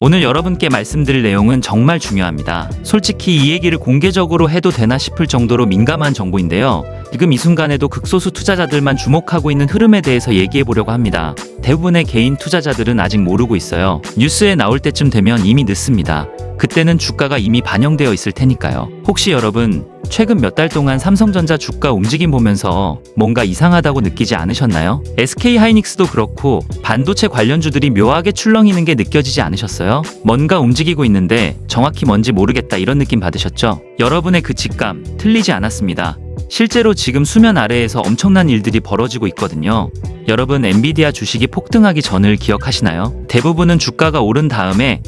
오늘 여러분께 말씀드릴 내용은 정말 중요합니다. 솔직히 이 얘기를 공개적으로 해도 되나 싶을 정도로 민감한 정보인데요. 지금 이 순간에도 극소수 투자자들만 주목하고 있는 흐름에 대해서 얘기해 보려고 합니다. 대부분의 개인 투자자들은 아직 모르고 있어요. 뉴스에 나올 때쯤 되면 이미 늦습니다. 그때는 주가가 이미 반영되어 있을 테니까요. 혹시 여러분 최근 몇 달 동안 삼성전자 주가 움직임 보면서 뭔가 이상하다고 느끼지 않으셨나요? SK하이닉스도 그렇고 반도체 관련주들이 묘하게 출렁이는 게 느껴지지 않으셨어요? 뭔가 움직이고 있는데 정확히 뭔지 모르겠다 이런 느낌 받으셨죠? 여러분의 그 직감 틀리지 않았습니다. 실제로 지금 수면 아래에서 엄청난 일들이 벌어지고 있거든요. 여러분 엔비디아 주식이 폭등하기 전을 기억하시나요? 대부분은 주가가 오른 다음에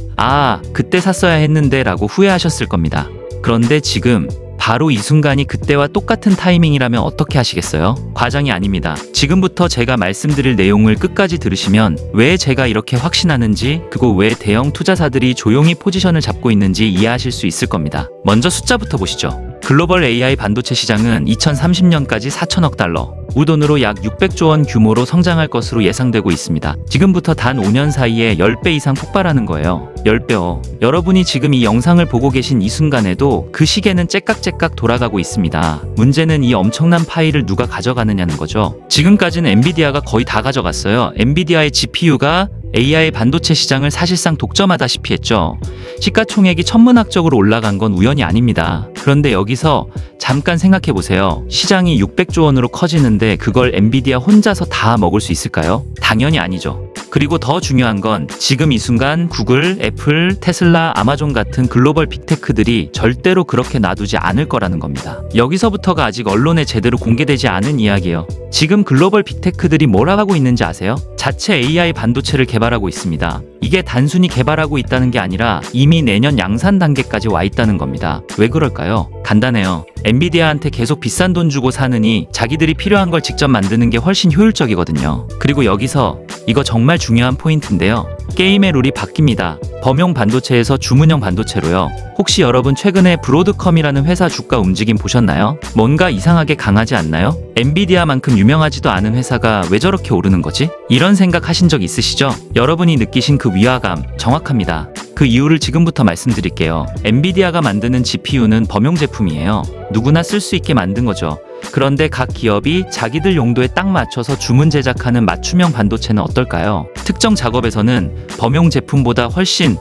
그때 샀어야 했는데 라고 후회하셨을 겁니다. 그런데 지금 바로 이 순간이 그때와 똑같은 타이밍이라면 어떻게 하시겠어요? 과장이 아닙니다. 지금부터 제가 말씀드릴 내용을 끝까지 들으시면 왜 제가 이렇게 확신하는지, 그리고 왜 대형 투자사들이 조용히 포지션을 잡고 있는지 이해하실 수 있을 겁니다. 먼저 숫자부터 보시죠. 글로벌 AI 반도체 시장은 2030년까지 4천억 달러, 우리 돈으로 약 600조 원 규모로 성장할 것으로 예상되고 있습니다. 지금부터 단 5년 사이에 10배 이상 폭발하는 거예요. 10배요. 여러분이 지금 이 영상을 보고 계신 이 순간에도 그 시계는 째깍째깍 돌아가고 있습니다. 문제는 이 엄청난 파일을 누가 가져가느냐는 거죠. 지금까지는 엔비디아가 거의 다 가져갔어요. 엔비디아의 GPU가 AI 반도체 시장을 사실상 독점하다시피 했죠. 시가총액이 천문학적으로 올라간 건 우연이 아닙니다. 그런데 여기서 잠깐 생각해 보세요. 시장이 600조 원으로 커지는데 그걸 엔비디아 혼자서 다 먹을 수 있을까요? 당연히 아니죠. 그리고 더 중요한 건 지금 이 순간 구글, 애플, 테슬라, 아마존 같은 글로벌 빅테크들이 절대로 그렇게 놔두지 않을 거라는 겁니다. 여기서부터가 아직 언론에 제대로 공개되지 않은 이야기예요. 지금 글로벌 빅테크들이 뭘 하고 있는지 아세요? 자체 AI 반도체를 개발하고 있습니다. 이게 단순히 개발하고 있다는 게 아니라 이미 내년 양산 단계까지 와 있다는 겁니다. 왜 그럴까요? 간단해요. 엔비디아한테 계속 비싼 돈 주고 사느니 자기들이 필요한 걸 직접 만드는 게 훨씬 효율적이거든요. 그리고 여기서 이거 정말 중요한 포인트인데요. 게임의 룰이 바뀝니다. 범용 반도체에서 주문형 반도체로요. 혹시 여러분 최근에 브로드컴이라는 회사 주가 움직임 보셨나요? 뭔가 이상하게 강하지 않나요? 엔비디아만큼 유명하지도 않은 회사가 왜 저렇게 오르는 거지? 이런 생각 하신 적 있으시죠? 여러분이 느끼신 그 위화감 정확합니다. 그 이유를 지금부터 말씀드릴게요. 엔비디아가 만드는 GPU는 범용 제품이에요. 누구나 쓸 수 있게 만든 거죠. 그런데 각 기업이 자기들 용도에 딱 맞춰서 주문 제작하는 맞춤형 반도체는 어떨까요? 특정 작업에서는 범용 제품보다 훨씬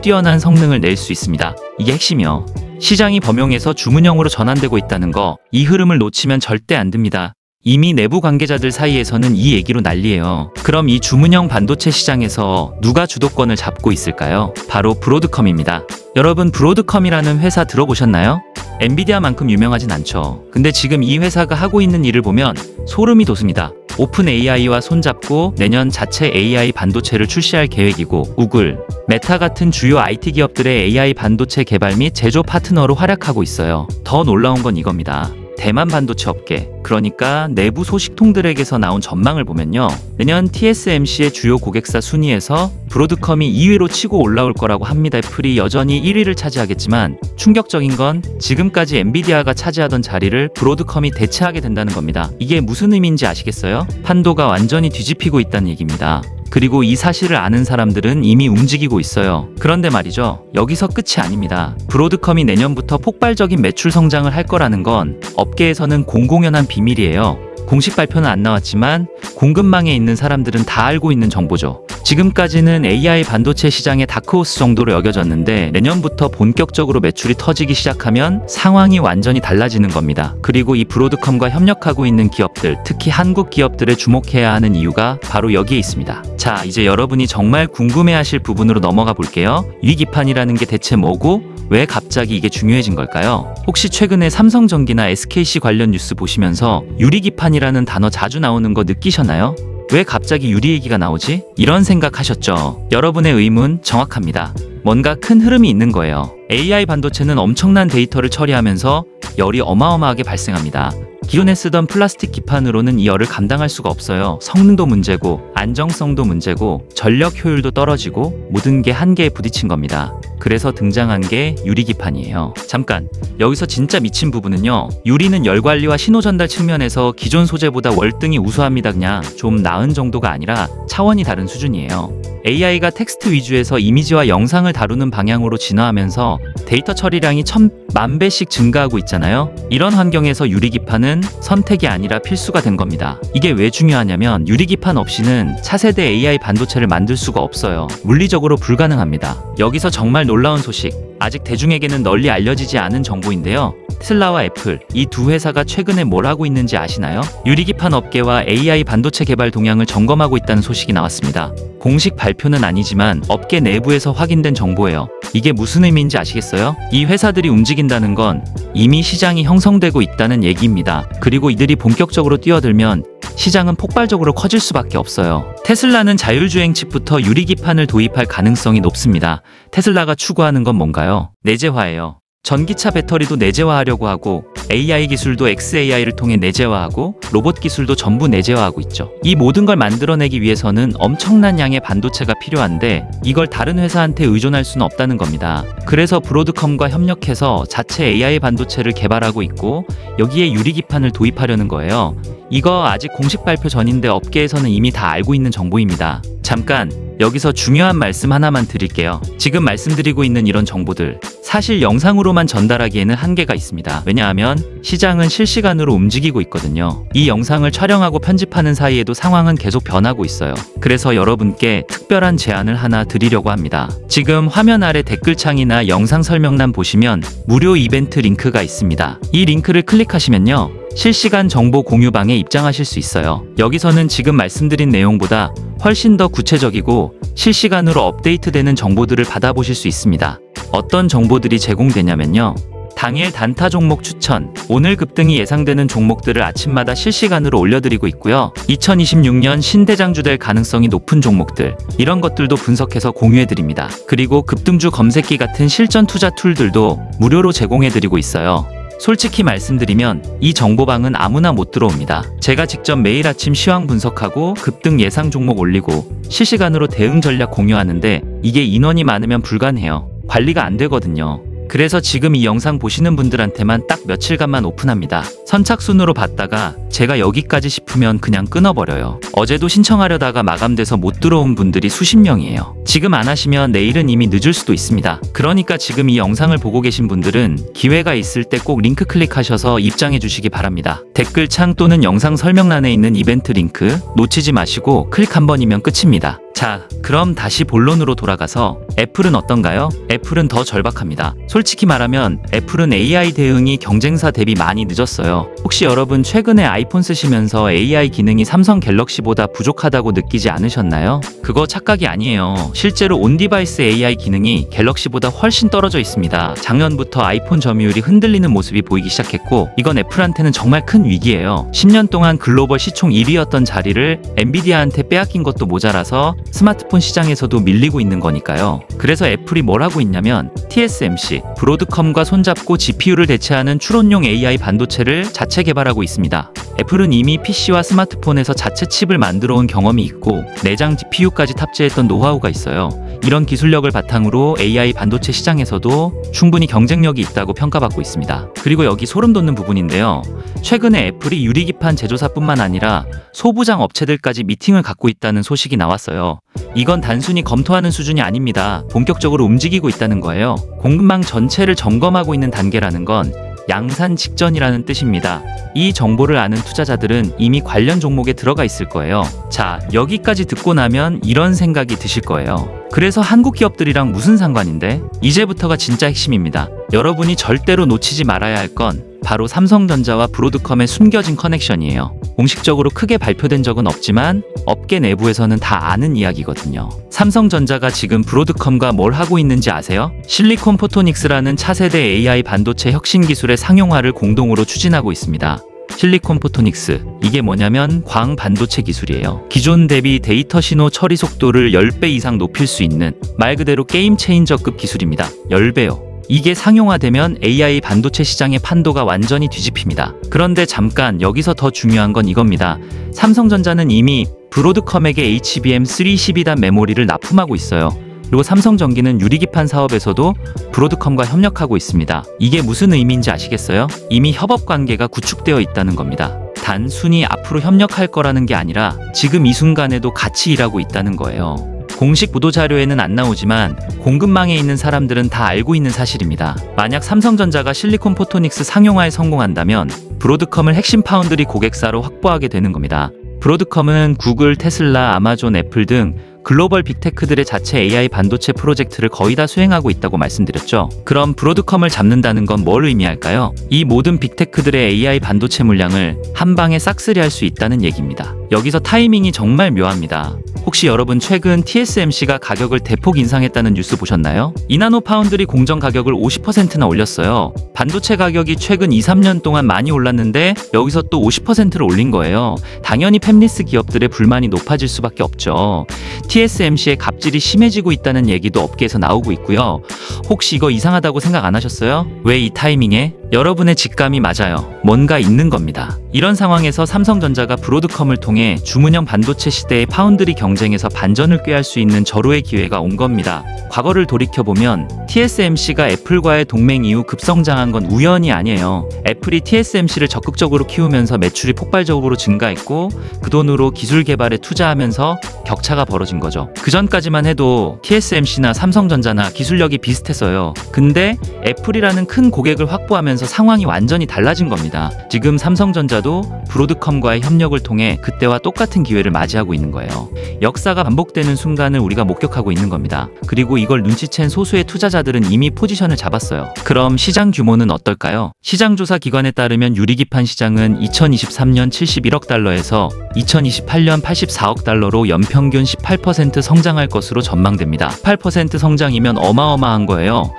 뛰어난 성능을 낼 수 있습니다. 이게 핵심이요. 시장이 범용에서 주문형으로 전환되고 있다는 거, 이 흐름을 놓치면 절대 안 됩니다. 이미 내부 관계자들 사이에서는 이 얘기로 난리예요. 그럼 이 주문형 반도체 시장에서 누가 주도권을 잡고 있을까요? 바로 브로드컴입니다. 여러분 브로드컴이라는 회사 들어보셨나요? 엔비디아만큼 유명하진 않죠. 근데 지금 이 회사가 하고 있는 일을 보면 소름이 돋습니다. 오픈 AI와 손잡고 내년 자체 AI 반도체를 출시할 계획이고, 구글, 메타 같은 주요 IT 기업들의 AI 반도체 개발 및 제조 파트너로 활약하고 있어요. 더 놀라운 건 이겁니다. 대만 반도체 업계, 그러니까 내부 소식통들에게서 나온 전망을 보면요, 내년 TSMC의 주요 고객사 순위에서 브로드컴이 2위로 치고 올라올 거라고 합니다. 애플이 여전히 1위를 차지하겠지만 충격적인 건 지금까지 엔비디아가 차지하던 자리를 브로드컴이 대체하게 된다는 겁니다. 이게 무슨 의미인지 아시겠어요? 판도가 완전히 뒤집히고 있다는 얘기입니다. 그리고 이 사실을 아는 사람들은 이미 움직이고 있어요. 그런데 말이죠, 여기서 끝이 아닙니다. 브로드컴이 내년부터 폭발적인 매출 성장을 할 거라는 건 업계에서는 공공연한 비밀이에요. 공식 발표는 안 나왔지만 공급망에 있는 사람들은 다 알고 있는 정보죠. 지금까지는 AI 반도체 시장의 다크호스 정도로 여겨졌는데 내년부터 본격적으로 매출이 터지기 시작하면 상황이 완전히 달라지는 겁니다. 그리고 이 브로드컴과 협력하고 있는 기업들, 특히 한국 기업들에 주목해야 하는 이유가 바로 여기에 있습니다. 자, 이제 여러분이 정말 궁금해하실 부분으로 넘어가 볼게요. 위기판이라는 게 대체 뭐고 왜 갑자기 이게 중요해진 걸까요? 혹시 최근에 삼성전기나 SKC 관련 뉴스 보시면서 유리기판이라는 단어 자주 나오는 거 느끼셨나요? 왜 갑자기 유리 얘기가 나오지? 이런 생각하셨죠? 여러분의 의문 정확합니다. 뭔가 큰 흐름이 있는 거예요. AI 반도체는 엄청난 데이터를 처리하면서 열이 어마어마하게 발생합니다. 기존에 쓰던 플라스틱 기판으로는 이 열을 감당할 수가 없어요. 성능도 문제고 안정성도 문제고 전력 효율도 떨어지고 모든 게 한계에 부딪힌 겁니다. 그래서 등장한 게 유리기판이에요. 잠깐, 여기서 진짜 미친 부분은요, 유리는 열관리와 신호전달 측면에서 기존 소재보다 월등히 우수합니다. 그냥 좀 나은 정도가 아니라 차원이 다른 수준이에요. AI가 텍스트 위주에서 이미지와 영상을 다루는 방향으로 진화하면서 데이터 처리량이 1000만 배씩 증가하고 있잖아요. 이런 환경에서 유리기판은 선택이 아니라 필수가 된 겁니다. 이게 왜 중요하냐면 유리기판 없이는 차세대 AI 반도체를 만들 수가 없어요. 물리적으로 불가능합니다. 여기서 정말 놀라운 소식, 아직 대중에게는 널리 알려지지 않은 정보인데요. 테슬라와 애플, 이 두 회사가 최근에 뭘 하고 있는지 아시나요? 유리기판 업계와 AI 반도체 개발 동향을 점검하고 있다는 소식이 나왔습니다. 공식 발표는 아니지만 업계 내부에서 확인된 정보예요. 이게 무슨 의미인지 아시겠어요? 이 회사들이 움직인다는 건 이미 시장이 형성되고 있다는 얘기입니다. 그리고 이들이 본격적으로 뛰어들면 시장은 폭발적으로 커질 수밖에 없어요. 테슬라는 자율주행 칩부터 유리기판을 도입할 가능성이 높습니다. 테슬라가 추구하는 건 뭔가요? 내재화예요. 전기차 배터리도 내재화하려고 하고 AI 기술도 XAI를 통해 내재화하고 로봇 기술도 전부 내재화하고 있죠. 이 모든 걸 만들어내기 위해서는 엄청난 양의 반도체가 필요한데 이걸 다른 회사한테 의존할 수는 없다는 겁니다. 그래서 브로드컴과 협력해서 자체 AI 반도체를 개발하고 있고 여기에 유리기판을 도입하려는 거예요. 이거 아직 공식 발표 전인데 업계에서는 이미 다 알고 있는 정보입니다. 잠깐 여기서 중요한 말씀 하나만 드릴게요. 지금 말씀드리고 있는 이런 정보들 사실 영상으로만 전달하기에는 한계가 있습니다. 왜냐하면 시장은 실시간으로 움직이고 있거든요. 이 영상을 촬영하고 편집하는 사이에도 상황은 계속 변하고 있어요. 그래서 여러분께 특별한 제안을 하나 드리려고 합니다. 지금 화면 아래 댓글창이나 영상 설명란 보시면 무료 이벤트 링크가 있습니다. 이 링크를 클릭하시면요, 실시간 정보 공유방에 입장하실 수 있어요. 여기서는 지금 말씀드린 내용보다 훨씬 더 구체적이고 실시간으로 업데이트되는 정보들을 받아보실 수 있습니다. 어떤 정보들이 제공되냐면요, 당일 단타 종목 추천, 오늘 급등이 예상되는 종목들을 아침마다 실시간으로 올려드리고 있고요. 2026년 신대장주 될 가능성이 높은 종목들, 이런 것들도 분석해서 공유해드립니다. 그리고 급등주 검색기 같은 실전 투자 툴들도 무료로 제공해드리고 있어요. 솔직히 말씀드리면 이 정보방은 아무나 못 들어옵니다. 제가 직접 매일 아침 시황 분석하고 급등 예상 종목 올리고 실시간으로 대응 전략 공유하는데 이게 인원이 많으면 불가능해요. 관리가 안 되거든요. 그래서 지금 이 영상 보시는 분들한테만 딱 며칠간만 오픈합니다. 선착순으로 받다가 제가 여기까지 싶으면 그냥 끊어버려요. 어제도 신청하려다가 마감돼서 못 들어온 분들이 수십 명이에요. 지금 안 하시면 내일은 이미 늦을 수도 있습니다. 그러니까 지금 이 영상을 보고 계신 분들은 기회가 있을 때 꼭 링크 클릭하셔서 입장해 주시기 바랍니다. 댓글창 또는 영상 설명란에 있는 이벤트 링크 놓치지 마시고 클릭 한 번이면 끝입니다. 자, 그럼 다시 본론으로 돌아가서 애플은 어떤가요? 애플은 더 절박합니다. 솔직히 말하면 애플은 AI 대응이 경쟁사 대비 많이 늦었어요. 혹시 여러분 최근에 아이폰 쓰시면서 AI 기능이 삼성 갤럭시보다 부족하다고 느끼지 않으셨나요? 그거 착각이 아니에요. 실제로 온디바이스 AI 기능이 갤럭시보다 훨씬 떨어져 있습니다. 작년부터 아이폰 점유율이 흔들리는 모습이 보이기 시작했고 이건 애플한테는 정말 큰 위기예요. 10년 동안 글로벌 시총 1위였던 자리를 엔비디아한테 빼앗긴 것도 모자라서 스마트폰 시장에서도 밀리고 있는 거니까요. 그래서 애플이 뭘 하고 있냐면 TSMC, 브로드컴과 손잡고 GPU를 대체하는 추론용 AI 반도체를 자체 개발하고 있습니다. 애플은 이미 PC와 스마트폰에서 자체 칩을 만들어 온 경험이 있고 내장 GPU까지 탑재했던 노하우가 있어요. 이런 기술력을 바탕으로 AI 반도체 시장에서도 충분히 경쟁력이 있다고 평가받고 있습니다. 그리고 여기 소름 돋는 부분인데요. 최근에 애플이 유리기판 제조사뿐만 아니라 소부장 업체들까지 미팅을 갖고 있다는 소식이 나왔어요. 이건 단순히 검토하는 수준이 아닙니다. 본격적으로 움직이고 있다는 거예요. 공급망 전체를 점검하고 있는 단계라는 건 양산 직전이라는 뜻입니다. 이 정보를 아는 투자자들은 이미 관련 종목에 들어가 있을 거예요. 자, 여기까지 듣고 나면 이런 생각이 드실 거예요. 그래서 한국 기업들이랑 무슨 상관인데? 이제부터가 진짜 핵심입니다. 여러분이 절대로 놓치지 말아야 할 건 바로 삼성전자와 브로드컴의 숨겨진 커넥션이에요. 공식적으로 크게 발표된 적은 없지만 업계 내부에서는 다 아는 이야기거든요. 삼성전자가 지금 브로드컴과 뭘 하고 있는지 아세요? 실리콘 포토닉스라는 차세대 AI 반도체 혁신 기술의 상용화를 공동으로 추진하고 있습니다. 실리콘 포토닉스, 이게 뭐냐면 광 반도체 기술이에요. 기존 대비 데이터 신호 처리 속도를 10배 이상 높일 수 있는 말 그대로 게임 체인저급 기술입니다. 10배요. 이게 상용화되면 AI 반도체 시장의 판도가 완전히 뒤집힙니다. 그런데 잠깐 여기서 더 중요한 건 이겁니다. 삼성전자는 이미 브로드컴에게 HBM3 12단 메모리를 납품하고 있어요. 그리고 삼성전기는 유리기판 사업에서도 브로드컴과 협력하고 있습니다. 이게 무슨 의미인지 아시겠어요? 이미 협업 관계가 구축되어 있다는 겁니다. 단순히 앞으로 협력할 거라는 게 아니라 지금 이 순간에도 같이 일하고 있다는 거예요. 공식 보도자료에는 안 나오지만 공급망에 있는 사람들은 다 알고 있는 사실입니다. 만약 삼성전자가 실리콘 포토닉스 상용화에 성공한다면 브로드컴을 핵심 파운드리 고객사로 확보하게 되는 겁니다. 브로드컴은 구글, 테슬라, 아마존, 애플 등 글로벌 빅테크들의 자체 AI 반도체 프로젝트를 거의 다 수행하고 있다고 말씀드렸죠. 그럼 브로드컴을 잡는다는 건 뭘 의미할까요? 이 모든 빅테크들의 AI 반도체 물량을 한 방에 싹쓸이할 수 있다는 얘기입니다. 여기서 타이밍이 정말 묘합니다. 혹시 여러분 최근 TSMC가 가격을 대폭 인상했다는 뉴스 보셨나요? 이나노 파운드리 공정 가격을 50%나 올렸어요. 반도체 가격이 최근 2, 3년 동안 많이 올랐는데 여기서 또 50%를 올린 거예요. 당연히 팹리스 기업들의 불만이 높아질 수밖에 없죠. TSMC의 갑질이 심해지고 있다는 얘기도 업계에서 나오고 있고요. 혹시 이거 이상하다고 생각 안 하셨어요? 왜 이 타이밍에? 여러분의 직감이 맞아요. 뭔가 있는 겁니다. 이런 상황에서 삼성전자가 브로드컴을 통해 주문형 반도체 시대의 파운드리 경쟁에서 반전을 꾀할 수 있는 절호의 기회가 온 겁니다. 과거를 돌이켜보면 TSMC가 애플과의 동맹 이후 급성장한 건 우연이 아니에요. 애플이 TSMC를 적극적으로 키우면서 매출이 폭발적으로 증가했고 그 돈으로 기술 개발에 투자하면서 격차가 벌어진 거죠. 그 전까지만 해도 TSMC나 삼성전자나 기술력이 비슷했어요. 근데 애플이라는 큰 고객을 확보하면서 상황이 완전히 달라진 겁니다. 지금 삼성전자도 브로드컴과의 협력을 통해 그때와 똑같은 기회를 맞이하고 있는 거예요. 역사가 반복되는 순간을 우리가 목격하고 있는 겁니다. 그리고 이걸 눈치챈 소수의 투자자들은 이미 포지션을 잡았어요. 그럼 시장 규모는 어떨까요? 시장조사 기관에 따르면 유리기판 시장은 2023년 71억 달러에서 2028년 84억 달러로 연평균 18% 성장할 것으로 전망됩니다. 8% 성장이면 어마어마한 거예요.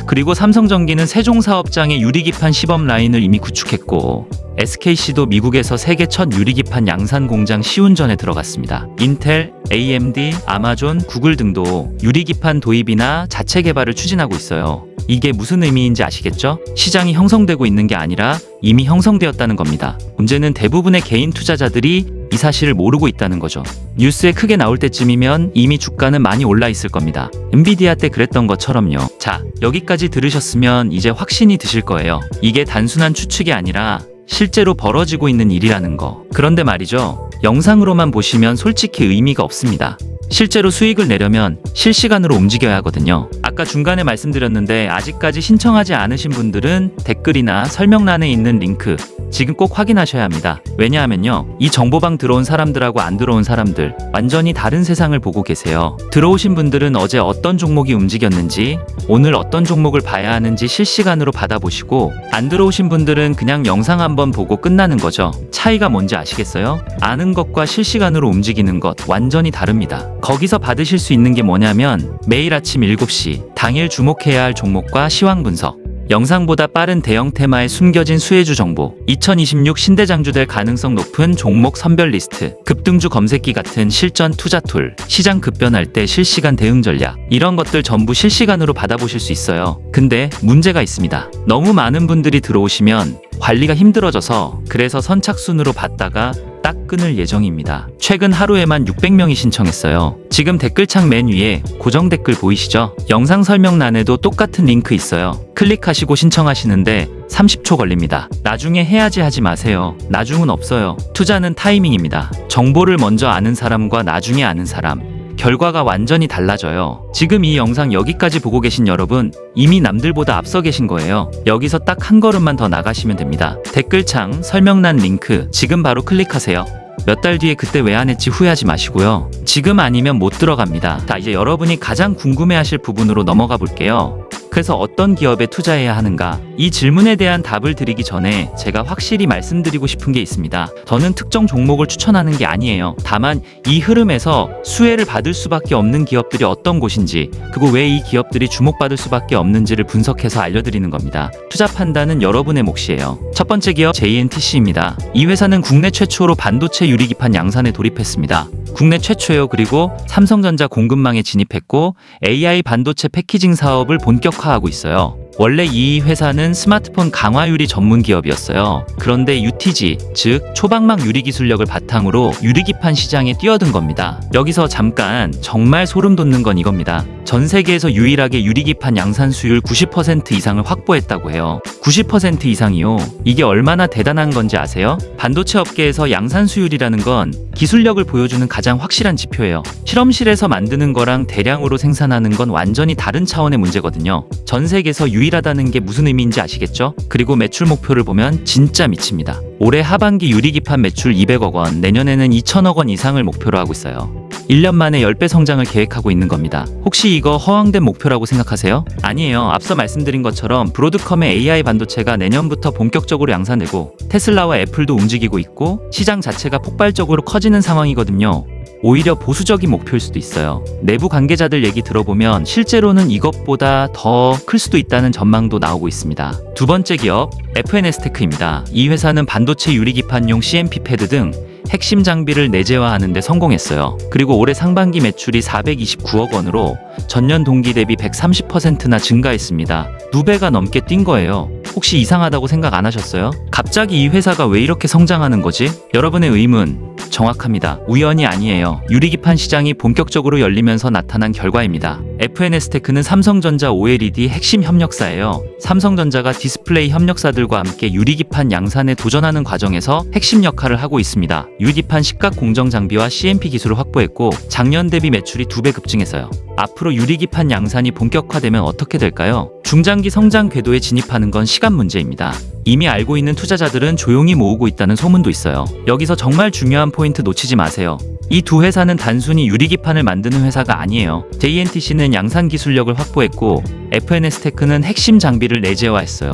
그리고 삼성전기는 세종 사업장의 유리기판 시범 라인을 이미 구축했고 SKC도 미국에서 세계 첫 유리기판 양산 공장 시운전에 들어갔습니다. 인텔, AMD, 아마존, 구글 등도 유리기판 도입이나 자체 개발을 추진하고 있어요. 이게 무슨 의미인지 아시겠죠? 시장이 형성되고 있는 게 아니라 이미 형성되었다는 겁니다. 문제는 대부분의 개인 투자자들이 이 사실을 모르고 있다는 거죠. 뉴스에 크게 나올 때쯤이면 이미 주가는 많이 올라 있을 겁니다. 엔비디아 때 그랬던 것처럼요. 자, 여기까지 들으셨으면 이제 확신이 드실 거예요. 이게 단순한 추측이 아니라 실제로 벌어지고 있는 일이라는 거. 그런데 말이죠. 영상으로만 보시면 솔직히 의미가 없습니다. 실제로 수익을 내려면 실시간으로 움직여야 하거든요. 아까 중간에 말씀드렸는데 아직까지 신청하지 않으신 분들은 댓글이나 설명란에 있는 링크 지금 꼭 확인하셔야 합니다. 왜냐하면요. 이 정보방 들어온 사람들하고 안 들어온 사람들 완전히 다른 세상을 보고 계세요. 들어오신 분들은 어제 어떤 종목이 움직였는지 오늘 어떤 종목을 봐야 하는지 실시간으로 받아보시고 안 들어오신 분들은 그냥 영상 한번 보고 끝나는 거죠. 차이가 뭔지 아시겠어요? 아는 것과 실시간으로 움직이는 것 완전히 다릅니다. 거기서 받으실 수 있는 게 뭐냐면 매일 아침 7시 당일 주목해야 할 종목과 시황 분석, 영상보다 빠른 대형 테마의 숨겨진 수혜주 정보, 2026 신대장주될 가능성 높은 종목 선별 리스트, 급등주 검색기 같은 실전 투자 툴, 시장 급변할 때 실시간 대응 전략, 이런 것들 전부 실시간으로 받아보실 수 있어요. 근데 문제가 있습니다. 너무 많은 분들이 들어오시면 관리가 힘들어져서 그래서 선착순으로 받다가 딱 끊을 예정입니다. 최근 하루에만 600명이 신청했어요. 지금 댓글창 맨 위에 고정 댓글 보이시죠? 영상 설명란에도 똑같은 링크 있어요. 클릭하시고 신청하시는데 30초 걸립니다. 나중에 해야지 하지 마세요. 나중은 없어요. 투자는 타이밍입니다. 정보를 먼저 아는 사람과 나중에 아는 사람, 결과가 완전히 달라져요. 지금 이 영상 여기까지 보고 계신 여러분 이미 남들보다 앞서 계신 거예요. 여기서 딱 한 걸음만 더 나가시면 됩니다. 댓글창 설명란 링크 지금 바로 클릭하세요. 몇 달 뒤에 그때 왜 안 했지 후회하지 마시고요. 지금 아니면 못 들어갑니다. 자, 이제 여러분이 가장 궁금해하실 부분으로 넘어가 볼게요. 그래서 어떤 기업에 투자해야 하는가? 이 질문에 대한 답을 드리기 전에 제가 확실히 말씀드리고 싶은 게 있습니다. 저는 특정 종목을 추천하는 게 아니에요. 다만 이 흐름에서 수혜를 받을 수밖에 없는 기업들이 어떤 곳인지, 그리고 왜 이 기업들이 주목받을 수밖에 없는지를 분석해서 알려드리는 겁니다. 투자 판단은 여러분의 몫이에요. 첫 번째 기업 JNTC입니다. 이 회사는 국내 최초로 반도체 유리기판 양산에 돌입했습니다. 국내 최초예요. 그리고 삼성전자 공급망에 진입했고 AI 반도체 패키징 사업을 본격화하고 있어요. 원래 이 회사는 스마트폰 강화 유리 전문 기업이었어요. 그런데 UTG, 즉 초방막 유리 기술력을 바탕으로 유리기판 시장에 뛰어든 겁니다. 여기서 잠깐 정말 소름 돋는 건 이겁니다. 전 세계에서 유일하게 유리기판 양산 수율 90% 이상을 확보했다고 해요. 90% 이상이요. 이게 얼마나 대단한 건지 아세요? 반도체 업계에서 양산 수율이라는 건 기술력을 보여주는 가장 확실한 지표예요. 실험실에서 만드는 거랑 대량으로 생산하는 건 완전히 다른 차원의 문제거든요. 전 세계에서 유일하다는 게 무슨 의미인지 아시겠죠? 그리고 매출 목표를 보면 진짜 미칩니다. 올해 하반기 유리기판 매출 200억 원, 내년에는 2천억 원 이상을 목표로 하고 있어요. 1년 만에 10배 성장을 계획하고 있는 겁니다. 혹시 이거 허황된 목표라고 생각하세요? 아니에요. 앞서 말씀드린 것처럼 브로드컴의 AI 반도체가 내년부터 본격적으로 양산되고 테슬라와 애플도 움직이고 있고 시장 자체가 폭발적으로 커지는 상황이거든요. 오히려 보수적인 목표일 수도 있어요. 내부 관계자들 얘기 들어보면 실제로는 이것보다 더 클 수도 있다는 전망도 나오고 있습니다. 두 번째 기업, FNS테크입니다. 이 회사는 반도체 유리기판용 CMP 패드 등 핵심 장비를 내재화하는 데 성공했어요. 그리고 올해 상반기 매출이 429억 원으로 전년 동기 대비 130%나 증가했습니다. 2배가 넘게 뛴 거예요. 혹시 이상하다고 생각 안 하셨어요? 갑자기 이 회사가 왜 이렇게 성장하는 거지? 여러분의 의문 정확합니다. 우연이 아니에요. 유리기판 시장이 본격적으로 열리면서 나타난 결과입니다. FNS테크는 삼성전자 OLED 핵심 협력사예요. 삼성전자가 디스플레이 협력사들과 함께 유리기판 양산에 도전하는 과정에서 핵심 역할을 하고 있습니다. 유리기판 식각 공정 장비와 CMP 기술을 확보했고 작년 대비 매출이 2배 급증했어요. 앞으로 유리기판 양산이 본격화되면 어떻게 될까요? 중장기 성장 궤도에 진입하는 건 시간 문제입니다. 이미 알고 있는 투자자들은 조용히 모으고 있다는 소문도 있어요. 여기서 정말 중요한 포인트 놓치지 마세요. 이 두 회사는 단순히 유리기판을 만드는 회사가 아니에요. JNTC는 양산 기술력을 확보했고 FNS테크는 핵심 장비를 내재화했어요.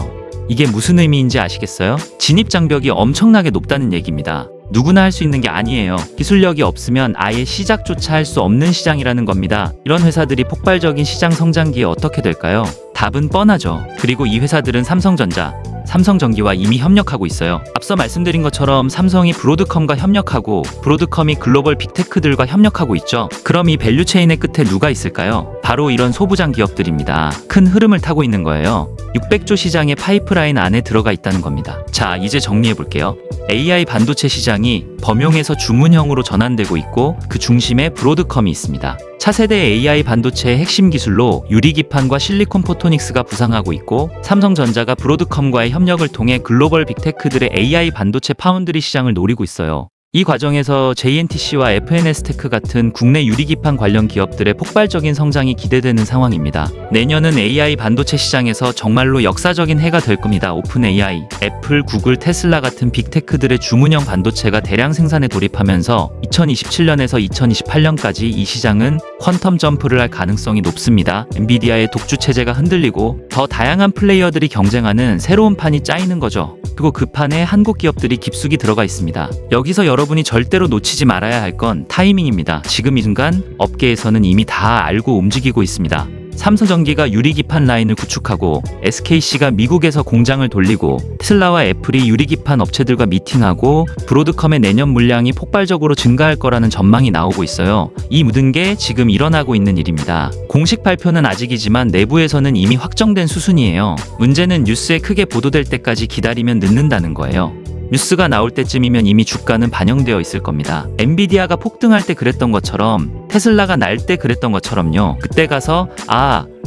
이게 무슨 의미인지 아시겠어요? 진입 장벽이 엄청나게 높다는 얘기입니다. 누구나 할 수 있는 게 아니에요. 기술력이 없으면 아예 시작조차 할 수 없는 시장이라는 겁니다. 이런 회사들이 폭발적인 시장 성장기에 어떻게 될까요? 답은 뻔하죠. 그리고 이 회사들은 삼성전자, 삼성전기와 이미 협력하고 있어요. 앞서 말씀드린 것처럼 삼성이 브로드컴과 협력하고 브로드컴이 글로벌 빅테크들과 협력하고 있죠. 그럼 이 밸류체인의 끝에 누가 있을까요? 바로 이런 소부장 기업들입니다. 큰 흐름을 타고 있는 거예요. 600조 시장의 파이프라인 안에 들어가 있다는 겁니다. 자, 이제 정리해 볼게요. AI 반도체 시장이 범용에서 주문형으로 전환되고 있고 그 중심에 브로드컴이 있습니다. 차세대 AI 반도체의 핵심 기술로 유리기판과 실리콘 포토닉스가 부상하고 있고 삼성전자가 브로드컴과의 협력을 통해 글로벌 빅테크들의 AI 반도체 파운드리 시장을 노리고 있어요. 이 과정에서 JNTC와 FNS테크 같은 국내 유리기판 관련 기업들의 폭발적인 성장이 기대되는 상황입니다. 내년은 AI 반도체 시장에서 정말로 역사적인 해가 될 겁니다. 오픈 AI, 애플, 구글, 테슬라 같은 빅테크들의 주문형 반도체가 대량 생산에 돌입하면서 2027년에서 2028년까지 이 시장은 퀀텀 점프를 할 가능성이 높습니다. 엔비디아의 독주 체제가 흔들리고 더 다양한 플레이어들이 경쟁하는 새로운 판이 짜이는 거죠. 그리고 그 판에 한국 기업들이 깊숙이 들어가 있습니다. 여기서 여러분이 절대로 놓치지 말아야 할 건 타이밍입니다. 지금 이 순간 업계에서는 이미 다 알고 움직이고 있습니다. 삼성전기가 유리기판 라인을 구축하고 SKC가 미국에서 공장을 돌리고 테슬라와 애플이 유리기판 업체들과 미팅하고 브로드컴의 내년 물량이 폭발적으로 증가할 거라는 전망이 나오고 있어요. 이 모든 게 지금 일어나고 있는 일입니다. 공식 발표는 아직이지만 내부에서는 이미 확정된 수순이에요. 문제는 뉴스에 크게 보도될 때까지 기다리면 늦는다는 거예요. 뉴스가 나올 때쯤이면 이미 주가는 반영되어 있을 겁니다. 엔비디아가 폭등할 때 그랬던 것처럼 테슬라가 날 때 그랬던 것처럼요. 그때 가서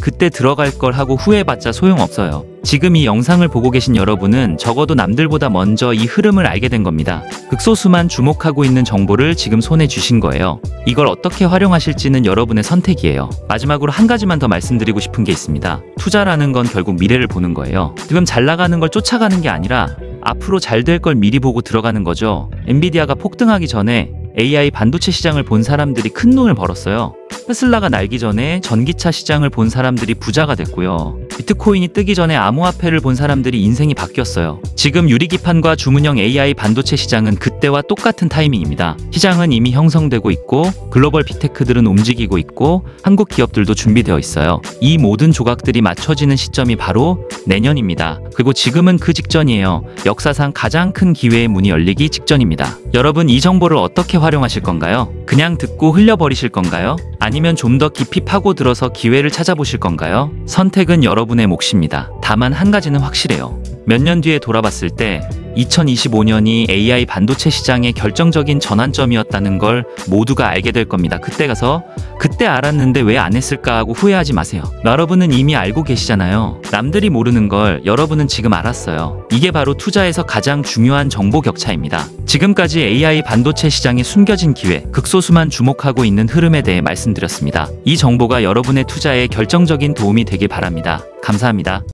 그때 들어갈 걸 하고 후회해봤자 소용없어요. 지금 이 영상을 보고 계신 여러분은 적어도 남들보다 먼저 이 흐름을 알게 된 겁니다. 극소수만 주목하고 있는 정보를 지금 손에 쥐신 거예요. 이걸 어떻게 활용하실지는 여러분의 선택이에요. 마지막으로 한 가지만 더 말씀드리고 싶은 게 있습니다. 투자라는 건 결국 미래를 보는 거예요. 지금 잘 나가는 걸 쫓아가는 게 아니라 앞으로 잘 될 걸 미리 보고 들어가는 거죠. 엔비디아가 폭등하기 전에 AI 반도체 시장을 본 사람들이 큰 돈을 벌었어요. 테슬라가 날기 전에 전기차 시장을 본 사람들이 부자가 됐고요. 비트코인이 뜨기 전에 암호화폐를 본 사람들이 인생이 바뀌었어요. 지금 유리기판과 주문형 AI 반도체 시장은 그때와 똑같은 타이밍입니다. 시장은 이미 형성되고 있고 글로벌 빅테크들은 움직이고 있고 한국 기업들도 준비되어 있어요. 이 모든 조각들이 맞춰지는 시점이 바로 내년입니다. 그리고 지금은 그 직전이에요. 역사상 가장 큰 기회의 문이 열리기 직전입니다. 여러분, 이 정보를 어떻게 활용하실 건가요? 그냥 듣고 흘려버리실 건가요? 아니면 좀 더 깊이 파고들어서 기회를 찾아보실 건가요? 선택은 여러분 여러분의 몫입니다. 다만 한 가지는 확실해요. 몇 년 뒤에 돌아봤을 때 2025년이 AI 반도체 시장의 결정적인 전환점이었다는 걸 모두가 알게 될 겁니다. 그때 가서 그때 알았는데 왜 안 했을까 하고 후회하지 마세요. 여러분은 이미 알고 계시잖아요. 남들이 모르는 걸 여러분은 지금 알았어요. 이게 바로 투자에서 가장 중요한 정보 격차입니다. 지금까지 AI 반도체 시장의 숨겨진 기회, 극소수만 주목하고 있는 흐름에 대해 말씀드렸습니다. 이 정보가 여러분의 투자에 결정적인 도움이 되길 바랍니다. 감사합니다.